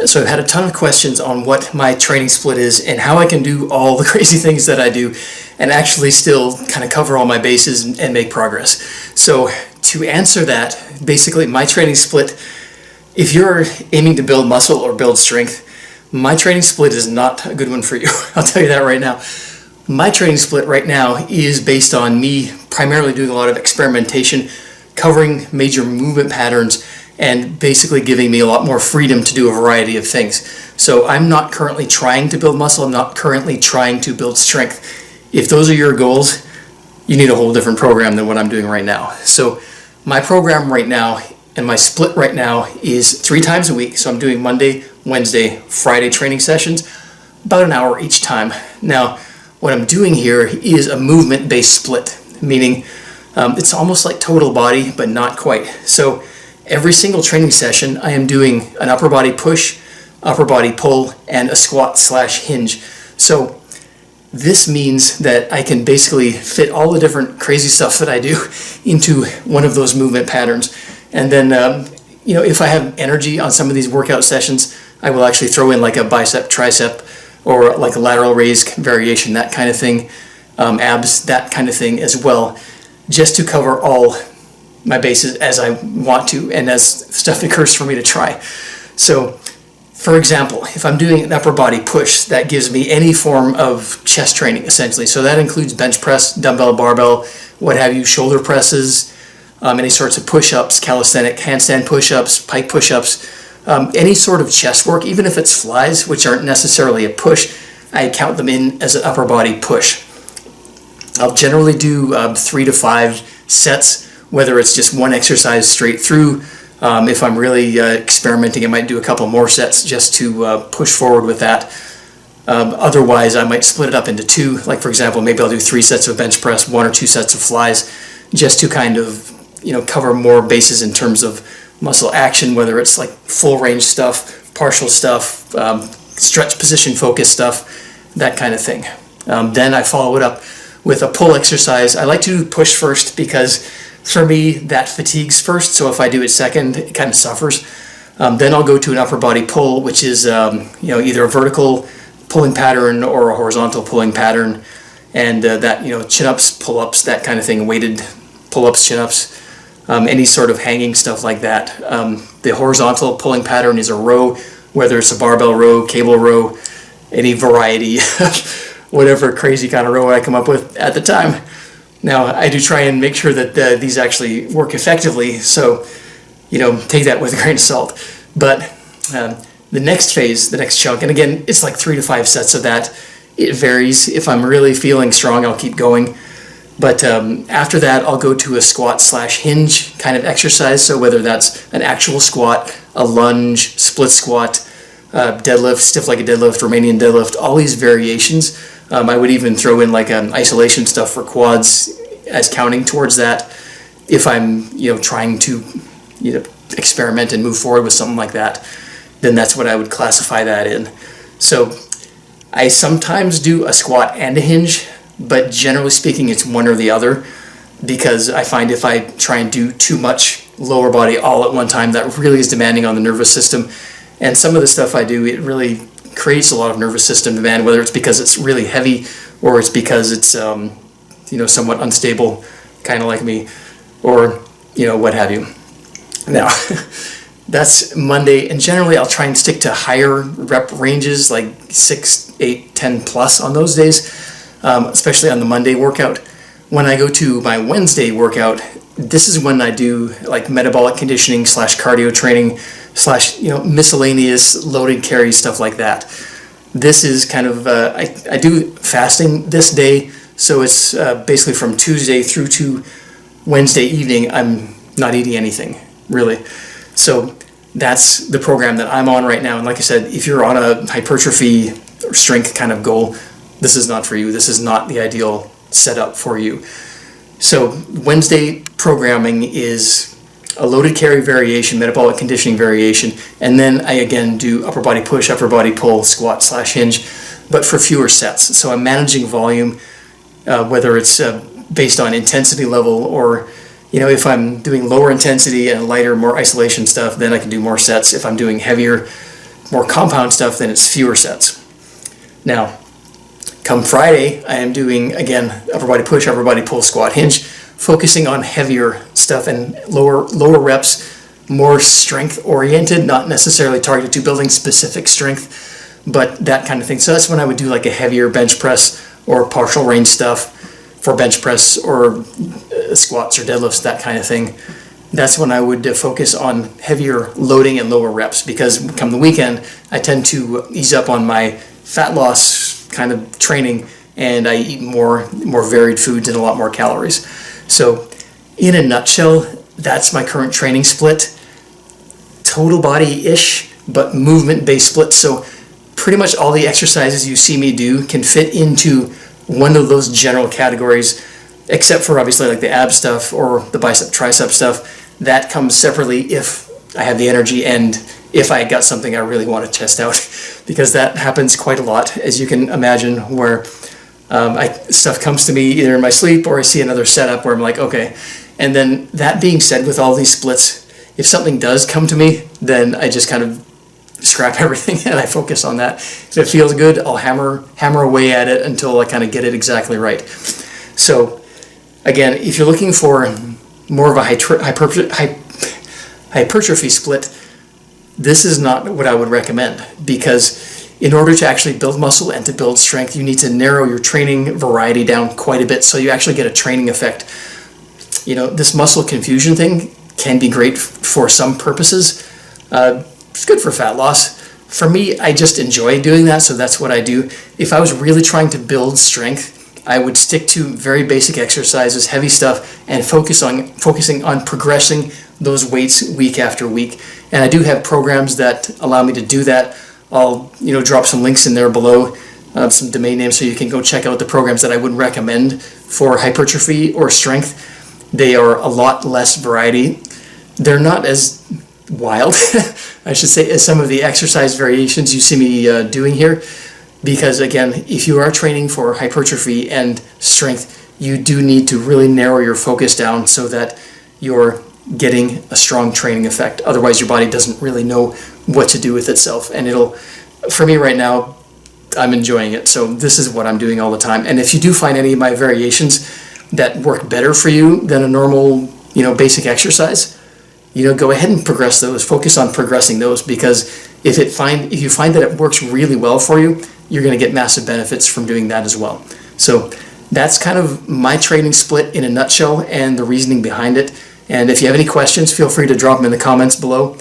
So I've had a ton of questions on what my training split is and how I can do all the crazy things that I do and actually still kind of cover all my bases and make progress. So to answer that, basically my training split, if you're aiming to build muscle or build strength, my training split is not a good one for you. I'll tell you that right now. My training split right now is based on me primarily doing a lot of experimentation, covering major movement patterns, and basically giving me a lot more freedom to do a variety of things. So I'm not currently trying to build muscle, I'm not currently trying to build strength. If those are your goals, you need a whole different program than what I'm doing right now. So my program right now and my split right now is 3 times a week. So I'm doing Monday, Wednesday, Friday training sessions, about an hour each time. Now, what I'm doing here is a movement-based split, meaning it's almost like total body, but not quite. So every single training session, I am doing an upper body push, upper body pull, and a squat / hinge. So this means that I can basically fit all the different crazy stuff that I do into one of those movement patterns. And then, if I have energy on some of these workout sessions, I will actually throw in like a bicep, tricep, or like a lateral raise variation, that kind of thing, abs, that kind of thing as well, just to cover all my bases as I want to and as stuff occurs for me to try. So, for example, if I'm doing an upper body push, that gives me any form of chest training essentially. So that includes bench press, dumbbell, barbell, what have you, shoulder presses, any sorts of push-ups, calisthenic handstand push-ups, pike push-ups, any sort of chest work, even if it's flies, which aren't necessarily a push, I count them in as an upper body push. I'll generally do 3 to 5 sets, whether it's just one exercise straight through. If I'm really experimenting, I might do a couple more sets just to push forward with that. Otherwise, I might split it up into 2. Like for example, maybe I'll do 3 sets of bench press, 1 or 2 sets of flies, just to kind of cover more bases in terms of muscle action, whether it's like full range stuff, partial stuff, stretch position focus stuff, that kind of thing. Then I follow it up with a pull exercise. I like to do push first because for me that fatigues first, so if I do it second, it kind of suffers. Then I'll go to an upper body pull, which is either a vertical pulling pattern or a horizontal pulling pattern, and that chin-ups, pull-ups, that kind of thing, weighted pull-ups, chin-ups, any sort of hanging stuff like that. The horizontal pulling pattern is a row, whether it's a barbell row, cable row, any variety, whatever crazy kind of row I come up with at the time. Now, I do try and make sure that these actually work effectively, so, take that with a grain of salt. But the next phase, the next chunk, and again, it's like 3 to 5 sets of that. It varies. If I'm really feeling strong, I'll keep going. But after that, I'll go to a squat / hinge kind of exercise. So whether that's an actual squat, a lunge, split squat, deadlift, stiff like a deadlift, Romanian deadlift, all these variations. I would even throw in like isolation stuff for quads as counting towards that. If I'm trying to experiment and move forward with something like that, then that's what I would classify that in. So I sometimes do a squat and a hinge, but generally speaking, it's one or the other, because I find if I try and do too much lower body all at one time, that really is demanding on the nervous system. And some of the stuff I do, it really creates a lot of nervous system demand, whether it's because it's really heavy or it's because it's somewhat unstable, kind of like me, or what have you. Now, that's Monday, and generally I'll try and stick to higher rep ranges, like 6, 8, 10 plus on those days, especially on the Monday workout. When I go to my Wednesday workout, this is when I do like metabolic conditioning / cardio training / miscellaneous loaded carry stuff like that. This is kind of I do fasting this day, so it's basically from Tuesday through to Wednesday evening. I'm not eating anything really, so that's the program that I'm on right now. And like I said, if you're on a hypertrophy or strength kind of goal, this is not for you. This is not the ideal setup for you. So Wednesday programming is a loaded carry variation, metabolic conditioning variation, and then I again do upper body push, upper body pull, squat / hinge, but for fewer sets. So I'm managing volume, whether it's based on intensity level or if I'm doing lower intensity and lighter, more isolation stuff, then I can do more sets. If I'm doing heavier, more compound stuff, then it's fewer sets. Now, come Friday, I am doing, again, upper body push, upper body pull, squat, hinge, focusing on heavier stuff and lower reps, more strength oriented, not necessarily targeted to building specific strength, but that kind of thing. So that's when I would do like a heavier bench press or partial range stuff for bench press or squats or deadlifts, that kind of thing. That's when I would focus on heavier loading and lower reps, because come the weekend, I tend to ease up on my fat loss kind of training, and I eat more varied foods and a lot more calories. So in a nutshell, that's my current training split. Total body-ish, but movement-based split. So pretty much all the exercises you see me do can fit into one of those general categories, except for obviously like the ab stuff or the bicep tricep stuff. That comes separately if I have the energy and if I got something I really want to test out, because that happens quite a lot, as you can imagine, where stuff comes to me either in my sleep or I see another setup where I'm like, okay. And then that being said, with all these splits, if something does come to me, then I just kind of scrap everything and I focus on that. If it feels good, I'll hammer away at it until I kind of get it exactly right. So again, if you're looking for more of a hypertrophy split, this is not what I would recommend, because in order to actually build muscle and to build strength, you need to narrow your training variety down quite a bit so you actually get a training effect. You know, this muscle confusion thing can be great for some purposes. It's good for fat loss. For me, I just enjoy doing that, so that's what I do. If I was really trying to build strength, I would stick to very basic exercises, heavy stuff, and focusing on progressing those weights week after week. And I do have programs that allow me to do that. I'll drop some links in there below, some domain names, so you can go check out the programs that I would recommend for hypertrophy or strength. They are a lot less variety. They're not as wild, I should say, as some of the exercise variations you see me doing here. Because again, if you are training for hypertrophy and strength, you do need to really narrow your focus down so that you're getting a strong training effect. Otherwise, your body doesn't really know what to do with itself. And for me right now, I'm enjoying it. So this is what I'm doing all the time. And if you do find any of my variations that work better for you than a normal, basic exercise, go ahead and progress those. Focus on progressing those, because if you find that it works really well for you, you're going to get massive benefits from doing that as well. So that's kind of my training split in a nutshell and the reasoning behind it. And if you have any questions, feel free to drop them in the comments below.